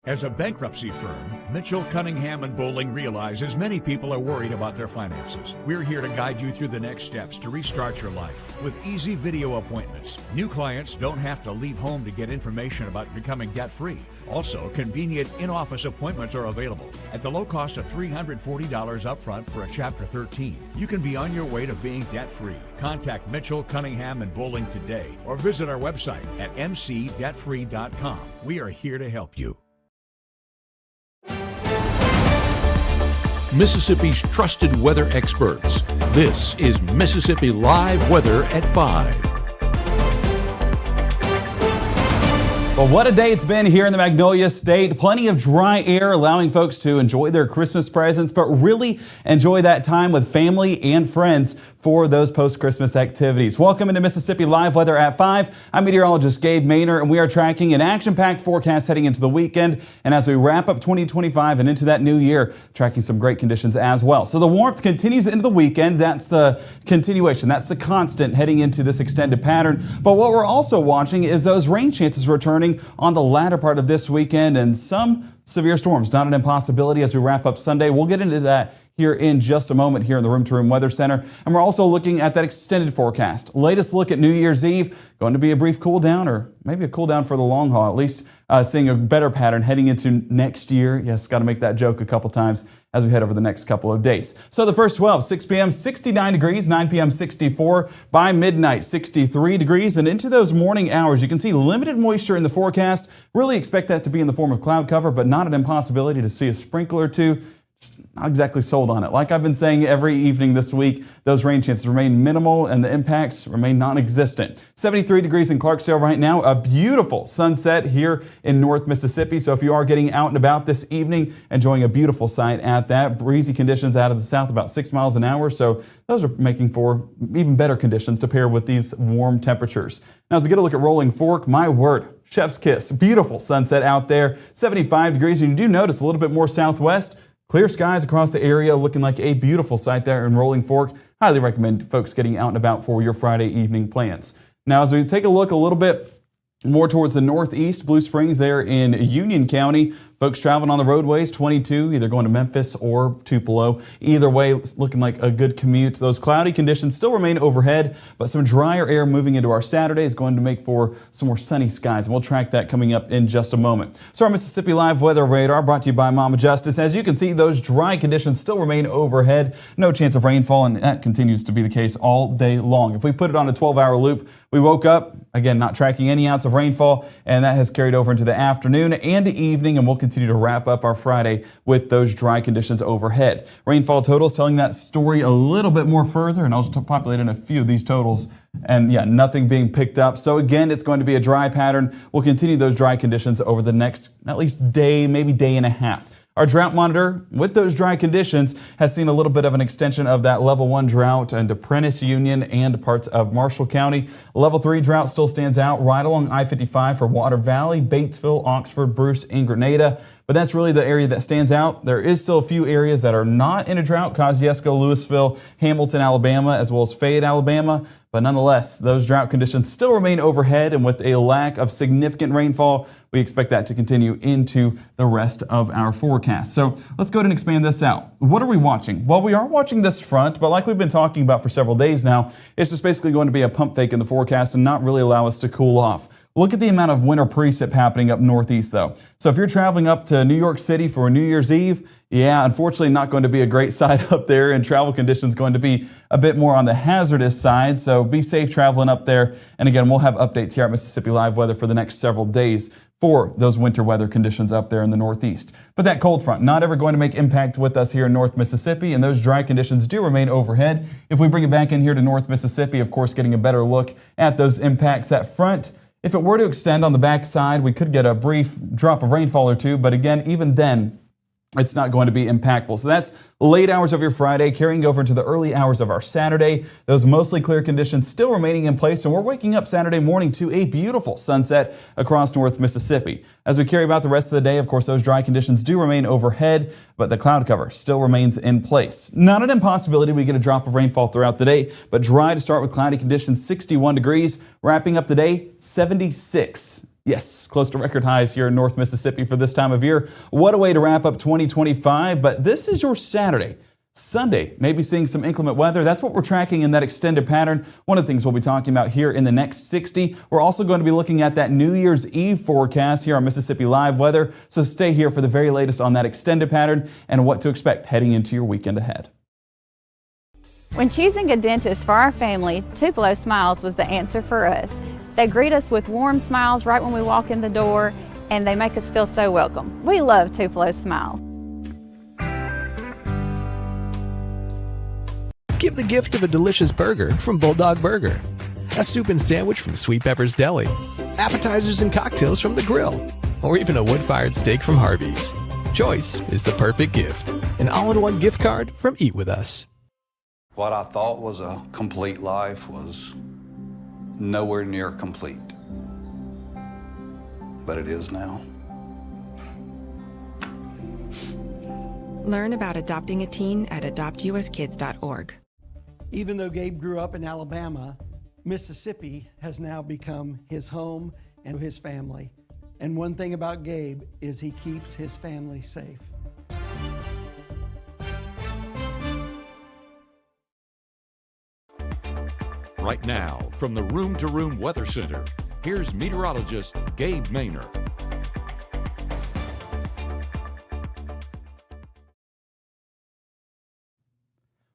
As a bankruptcy firm, Mitchell, Cunningham, and Bowling realizes many people are worried about their finances. We're here to guide you through the next steps to restart your life with easy video appointments. New clients don't have to leave home to get information about becoming debt-free. Also, convenient in-office appointments are available at the low cost of $340 upfront for a Chapter 13. You can be on your way to being debt-free. Contact Mitchell, Cunningham, and Bowling today or visit our website at mcdebtfree.com. We are here to help you. Mississippi's trusted weather experts. This is Mississippi Live Weather at 5. Well, what a day it's been here in the Magnolia State. Plenty of dry air allowing folks to enjoy their Christmas presents, but really enjoy that time with family and friends for those post-Christmas activities. Welcome into Mississippi Live Weather at 5. I'm meteorologist Gabe, and we are tracking an action-packed forecast heading into the weekend. And as we wrap up 2025 and into that new year, tracking some great conditions as well. So the warmth continues into the weekend. That's the continuation. That's the constant heading into this extended pattern. But what we're also watching is those rain chances returning on the latter part of this weekend and some severe storms. Not an impossibility as we wrap up Sunday. We'll get into that here in just a moment here in the Room to Room Weather Center. And we're also looking at that extended forecast. Latest look at New Year's Eve. Going to be a brief cool down, or maybe a cool down for the long haul, at least seeing a better pattern heading into next year. Yes, got to make that joke a couple times as we head over the next couple of days. So the first 12, 6 p.m., 69 degrees, 9 p.m., 64, by midnight, 63 degrees. And into those morning hours, you can see limited moisture in the forecast. Really expect that to be in the form of cloud cover, but not an impossibility to see a sprinkle or two. Not exactly sold on it. Like I've been saying every evening this week, those rain chances remain minimal and the impacts remain non-existent. 73 degrees in Clarksdale right now. A beautiful sunset here in North Mississippi. So if you are getting out and about this evening, enjoying a beautiful sight at that. Breezy conditions out of the south, about 6 miles an hour. So those are making for even better conditions to pair with these warm temperatures. Now as we get a look at Rolling Fork, my word, chef's kiss. Beautiful sunset out there. 75 degrees. And you do notice a little bit more southwest. Clear skies across the area, looking like a beautiful sight there in Rolling Fork. Highly recommend folks getting out and about for your Friday evening plans. Now, as we take a look a little bit more towards the northeast, Blue Springs there in Union County. Folks traveling on the roadways, 22, either going to Memphis or Tupelo. Either way, it's looking like a good commute. Those cloudy conditions still remain overhead, but some drier air moving into our Saturday is going to make for some more sunny skies. And we'll track that coming up in just a moment. So our Mississippi Live Weather Radar brought to you by Mama Justice. As you can see, those dry conditions still remain overhead. No chance of rainfall, and that continues to be the case all day long. If we put it on a 12-hour loop, we woke up, again, not tracking any ounce of rainfall, and that has carried over into the afternoon and evening, and we'll continue to wrap up our Friday with those dry conditions overhead. Rainfall totals telling that story a little bit more further, and I'll just populate in a few of these totals. And yeah, nothing being picked up. So again, it's going to be a dry pattern. We'll continue those dry conditions over the next at least day, maybe day and a half. Our drought monitor, with those dry conditions, has seen a little bit of an extension of that level 1 drought into Prentiss, Union, and parts of Marshall County. Level 3 drought still stands out right along I-55 for Water Valley, Batesville, Oxford, Bruce, and Grenada. But that's really the area that stands out. There is still a few areas that are not in a drought: Kosciuszko, Louisville, Hamilton, Alabama, as well as Fayette, Alabama. But nonetheless, those drought conditions still remain overhead, and with a lack of significant rainfall, we expect that to continue into the rest of our forecast. So let's go ahead and expand this out. What are we watching? Well, we are watching this front, but like we've been talking about for several days now, it's just basically going to be a pump fake in the forecast and not really allow us to cool off. Look at the amount of winter precip happening up northeast, though. So if you're traveling up to New York City for New Year's Eve, yeah, unfortunately not going to be a great sight up there, and travel conditions going to be a bit more on the hazardous side. So be safe traveling up there. And again, we'll have updates here at Mississippi Live Weather for the next several days for those winter weather conditions up there in the northeast. But that cold front, not ever going to make impact with us here in North Mississippi, and those dry conditions do remain overhead. If we bring it back in here to North Mississippi, of course, getting a better look at those impacts. That front, if it were to extend on the backside, we could get a brief drop of rainfall or two, but again, even then, it's not going to be impactful. So that's late hours of your Friday, carrying over into the early hours of our Saturday. Those mostly clear conditions still remaining in place, and we're waking up Saturday morning to a beautiful sunset across North Mississippi. As we carry about the rest of the day, of course, those dry conditions do remain overhead, but the cloud cover still remains in place. Not an impossibility we get a drop of rainfall throughout the day, but dry to start with cloudy conditions, 61 degrees, wrapping up the day, 76. Yes, close to record highs here in North Mississippi for this time of year. What a way to wrap up 2025, but this is your Saturday. Sunday, maybe seeing some inclement weather. That's what we're tracking in that extended pattern. One of the things we'll be talking about here in the next 60. We're also going to be looking at that New Year's Eve forecast here on Mississippi Live Weather. So stay here for the very latest on that extended pattern and what to expect heading into your weekend ahead. When choosing a dentist for our family, Tupelo Smiles was the answer for us. They greet us with warm smiles right when we walk in the door, and they make us feel so welcome. We love Tupelo Smiles. Give the gift of a delicious burger from Bulldog Burger, a soup and sandwich from Sweet Pepper's Deli, appetizers and cocktails from The Grill, or even a wood-fired steak from Harvey's. Choice is the perfect gift. An all-in-one gift card from Eat With Us. What I thought was a complete life was nowhere near complete, but it is now. Learn about adopting a teen at adoptuskids.org. Even though Gabe grew up in Alabama, Mississippi has now become his home and his family. And one thing about Gabe is he keeps his family safe. Right now, from the Room to Room Weather Center, here's meteorologist Gabe Maynor.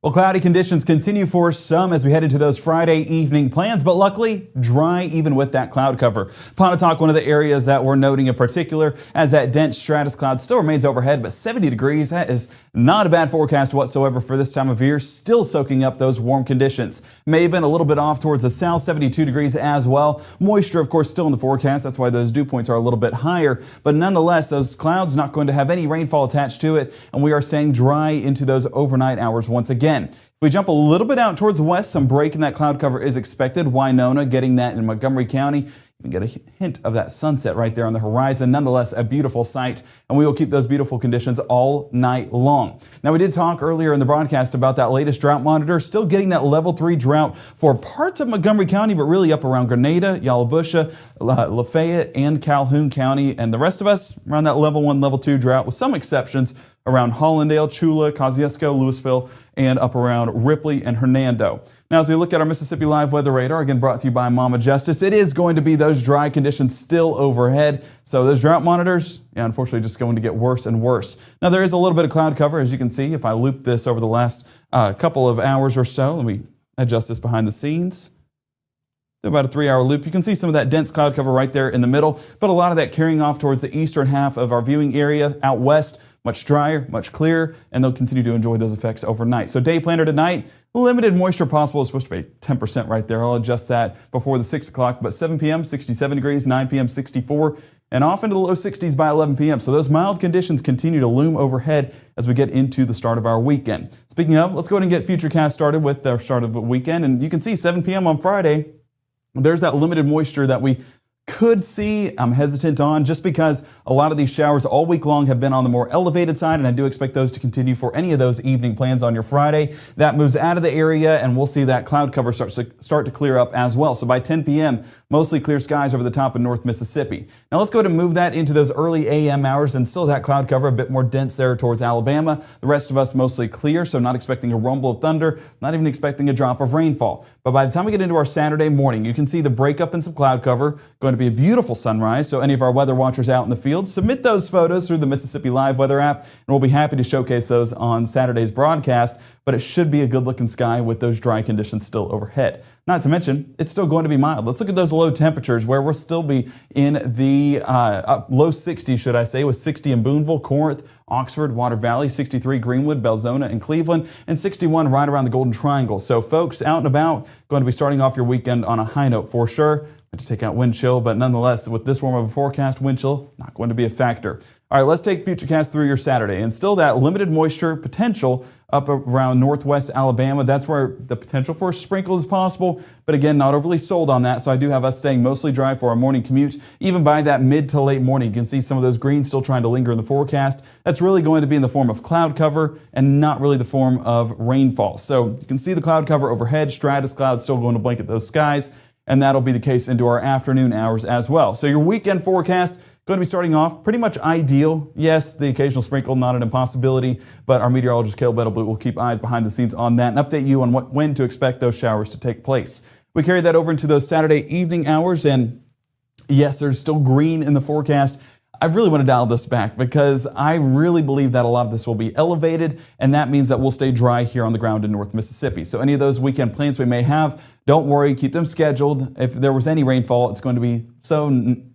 Well, cloudy conditions continue for some as we head into those Friday evening plans, but luckily dry even with that cloud cover. Pontotoc, one of the areas that we're noting in particular, as that dense stratus cloud still remains overhead, but 70 degrees, that is not a bad forecast whatsoever for this time of year, still soaking up those warm conditions. May have been a little bit off towards the south, 72 degrees as well. Moisture, of course, still in the forecast. That's why those dew points are a little bit higher, but nonetheless, those clouds not going to have any rainfall attached to it, and we are staying dry into those overnight hours once again. If we jump a little bit out towards the west, some break in that cloud cover is expected. Winona getting that in Montgomery County. You can get a hint of that sunset right there on the horizon. Nonetheless, a beautiful sight, and we will keep those beautiful conditions all night long. Now, we did talk earlier in the broadcast about that latest drought monitor, still getting that level 3 drought for parts of Montgomery County, but really up around Grenada, Yalobusha, Lafayette, and Calhoun County, and the rest of us around that level 1, level 2 drought, with some exceptions around Hollandale, Chula, Kosciuszko, Louisville, and up around Ripley and Hernando. Now, as we look at our Mississippi Live Weather Radar, again brought to you by Mama Justice, it is going to be those dry conditions still overhead. So those drought monitors, unfortunately, just going to get worse and worse. Now, there is a little bit of cloud cover, as you can see, if I loop this over the last couple of hours or so. Let me adjust this behind the scenes. About a 3-hour loop. You can see some of that dense cloud cover right there in the middle, but a lot of that carrying off towards the eastern half of our viewing area out west. Much drier, much clearer, and they'll continue to enjoy those effects overnight. So day planner tonight, limited moisture possible. It's supposed to be 10% right there. I'll adjust that before the 6 o'clock, but 7 p.m., 67 degrees, 9 p.m., 64, and off into the low 60s by 11 p.m. So those mild conditions continue to loom overhead as we get into the start of our weekend. Speaking of, let's go ahead and get Futurecast started with our start of the weekend, and you can see 7 p.m. on Friday, there's that limited moisture that we could see. I'm hesitant on just because a lot of these showers all week long have been on the more elevated side, and I do expect those to continue for any of those evening plans on your Friday. That moves out of the area, and we'll see that cloud cover start to clear up as well. So by 10 p.m., mostly clear skies over the top of North Mississippi. Now let's go ahead and move that into those early a.m. hours, and still that cloud cover a bit more dense there towards Alabama. The rest of us mostly clear, so not expecting a rumble of thunder, not even expecting a drop of rainfall. But by the time we get into our Saturday morning, you can see the breakup in some cloud cover. Going to be a beautiful sunrise, so any of our weather watchers out in the field, submit those photos through the Mississippi Live Weather app, and we'll be happy to showcase those on Saturday's broadcast. But it should be a good-looking sky with those dry conditions still overhead. Not to mention, it's still going to be mild. Let's look at those low temperatures where we'll still be in the low 60s, should I say, with 60 in Boonville, Corinth, Oxford, Water Valley, 63 Greenwood, Belzona, and Cleveland, and 61 right around the Golden Triangle. So folks out and about, going to be starting off your weekend on a high note for sure. To take out wind chill, but nonetheless, with this warm of a forecast, wind chill not going to be a factor. All right, let's take Futurecast through your Saturday, and still that limited moisture potential up around northwest Alabama. That's where the potential for a sprinkle is possible, but again, not overly sold on that. So I do have us staying mostly dry for our morning commute. Even by that mid to late morning, you can see some of those greens still trying to linger in the forecast. That's really going to be in the form of cloud cover and not really the form of rainfall. So you can see the cloud cover overhead, stratus clouds still going to blanket those skies. and that'll be the case into our afternoon hours as well. So your weekend forecast going to be starting off pretty much ideal. Yes, the occasional sprinkle, not an impossibility, but our meteorologist Caleb Edelblut will keep eyes behind the scenes on that and update you on when to expect those showers to take place. We carry that over into those Saturday evening hours, and yes, there's still green in the forecast. I really want to dial this back because I really believe that a lot of this will be elevated, and that means that we'll stay dry here on the ground in North Mississippi. So any of those weekend plans we may have, don't worry, keep them scheduled. If there was any rainfall, it's going to be so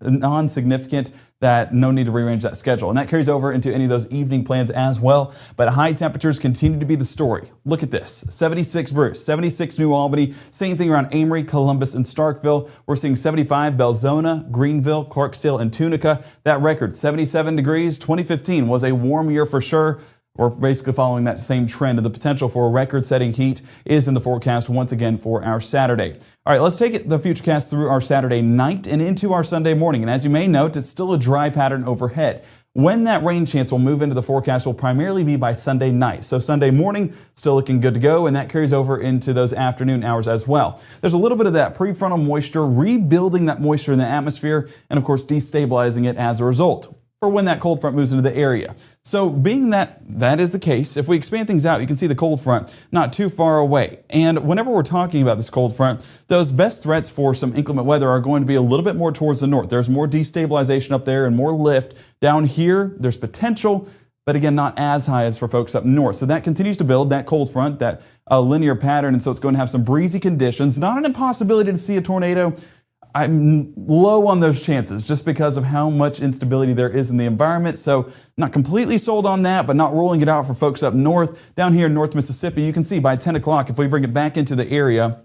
non-significant that no need to rearrange that schedule. And that carries over into any of those evening plans as well. But high temperatures continue to be the story. Look at this, 76 Bruce, 76 New Albany, same thing around Amory, Columbus, and Starkville. We're seeing 75 Belzona, Greenville, Clarksdale, and Tunica. That record, 77 degrees. 2015 was a warm year for sure. We're basically following that same trend, and the potential for record-setting heat is in the forecast once again for our Saturday. All right, let's take the futurecast through our Saturday night and into our Sunday morning. And as you may note, it's still a dry pattern overhead. When that rain chance will move into the forecast will primarily be by Sunday night. So Sunday morning, still looking good to go, and that carries over into those afternoon hours as well. There's a little bit of that prefrontal moisture, rebuilding that moisture in the atmosphere, and of course destabilizing it as a result for when that cold front moves into the area. So being that that is the case, if we expand things out, you can see the cold front not too far away. And whenever we're talking about this cold front, those best threats for some inclement weather are going to be a little bit more towards the north. There's more destabilization up there and more lift. Down here, there's potential, but again, not as high as for folks up north. So that continues to build that cold front, that linear pattern, and so it's going to have some breezy conditions. Not an impossibility to see a tornado. I'm low on those chances just because of how much instability there is in the environment. So not completely sold on that, but not ruling it out for folks up north. Down here in North Mississippi, you can see by 10 o'clock, if we bring it back into the area,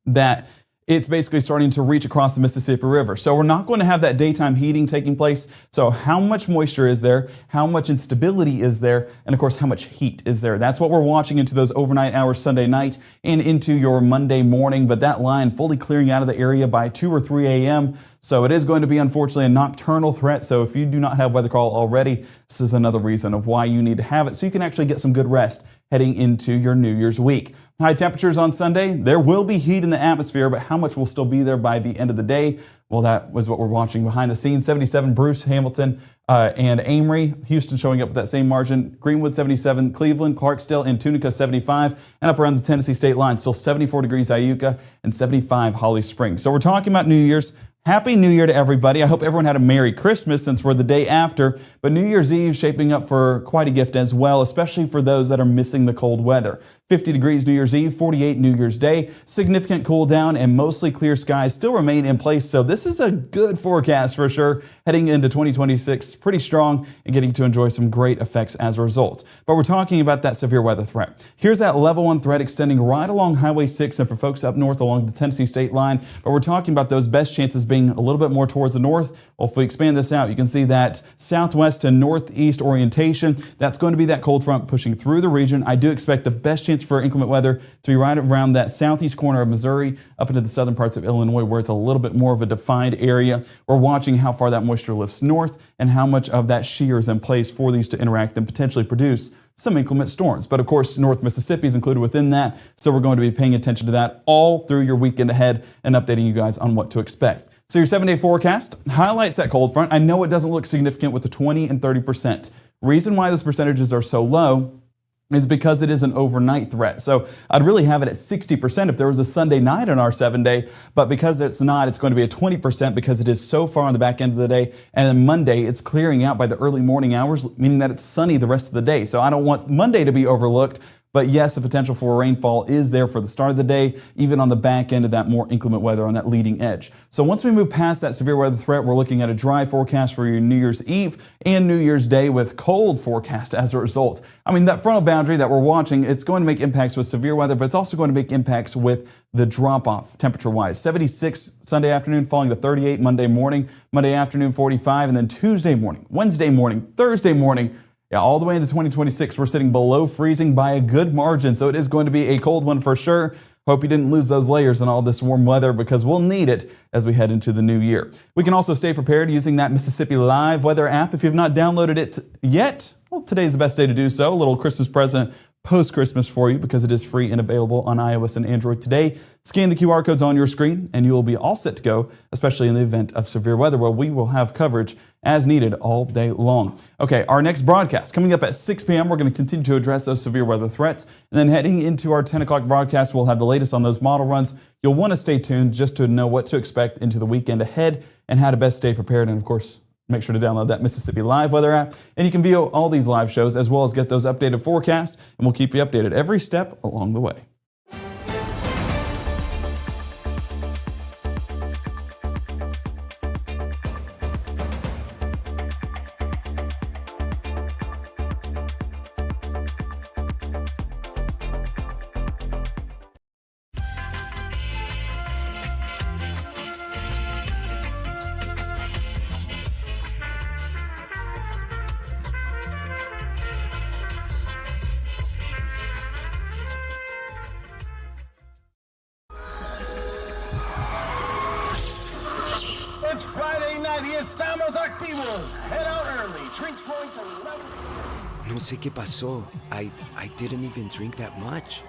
that it's basically starting to reach across the Mississippi River. So we're not going to have that daytime heating taking place. So how much moisture is there? How much instability is there? And of course, how much heat is there? That's what we're watching into those overnight hours Sunday night and into your Monday morning. But that line fully clearing out of the area by 2 or 3 a.m. So it is going to be, unfortunately, a nocturnal threat. So if you do not have weather call already, this is another reason of why you need to have it so you can actually get some good rest heading into your New Year's week. High temperatures on Sunday. There will be heat in the atmosphere, but how much will still be there by the end of the day? Well, that was what we're watching behind the scenes. 77 Bruce, Hamilton, and Amory. Houston showing up with that same margin. Greenwood 77, Cleveland, Clarksdale, and Tunica 75. And up around the Tennessee state line, still 74 degrees Iuka and 75 Holly Springs. So we're talking about New Year's. Happy New Year to everybody. I hope everyone had a Merry Christmas since we're the day after, but New Year's Eve shaping up for quite a gift as well, especially for those that are missing the cold weather. 50 degrees New Year's Eve, 48 New Year's Day, significant cool down and mostly clear skies still remain in place. So this is a good forecast for sure. Heading into 2026, pretty strong and getting to enjoy some great effects as a result. But we're talking about that severe weather threat. Here's that level 1 threat extending right along Highway 6 and for folks up north along the Tennessee state line. But we're talking about those best chances being a little bit more towards the north. Well, if we expand this out, you can see that southwest to northeast orientation. That's going to be that cold front pushing through the region. I do expect the best chance for inclement weather to be right around that southeast corner of Missouri up into the southern parts of Illinois where it's a little bit more of a defined area. We're watching how far that moisture lifts north and how much of that shear is in place for these to interact and potentially produce some inclement storms. But of course, North Mississippi is included within that, so we're going to be paying attention to that all through your weekend ahead and updating you guys on what to expect. So your 7-day forecast highlights that cold front. I know it doesn't look significant with the 20 and 30%. Reason why those percentages are so low is because it is an overnight threat. So I'd really have it at 60% if there was a Sunday night on our 7-day, but because it's not, it's going to be at 20% because it is so far on the back end of the day. And then Monday, it's clearing out by the early morning hours, meaning that it's sunny the rest of the day. So I don't want Monday to be overlooked. But yes, the potential for rainfall is there for the start of the day, even on the back end of that more inclement weather on that leading edge. So once we move past that severe weather threat, we're looking at a dry forecast for your New Year's Eve and New Year's Day with cold forecast as a result. I mean, that frontal boundary that we're watching, it's going to make impacts with severe weather, but it's also going to make impacts with the drop-off temperature-wise. 76 Sunday afternoon, falling to 38 Monday morning, Monday afternoon 45, and then Tuesday morning, Wednesday morning, Thursday morning, yeah, all the way into 2026, we're sitting below freezing by a good margin. So it is going to be a cold one for sure. Hope you didn't lose those layers in all this warm weather because we'll need it as we head into the new year. We can also stay prepared using that Mississippi Live weather app. If you've not downloaded it yet, well, today's the best day to do so. A little Christmas present post-Christmas for you because it is free and available on iOS and Android today. Scan the QR codes on your screen and you will be all set to go, especially in the event of severe weather where we will have coverage as needed all day long. Okay, our next broadcast coming up at 6 p.m. We're going to continue to address those severe weather threats. And then heading into our 10 o'clock broadcast, we'll have the latest on those model runs. You'll want to stay tuned just to know what to expect into the weekend ahead and how to best stay prepared. And of course, make sure to download that Mississippi Live weather app, and you can view all these live shows as well as get those updated forecasts, and we'll keep you updated every step along the way. It's Friday night y estamos activos. Head out early. Drinks flowing to level. No sé qué pasó. I didn't even drink that much.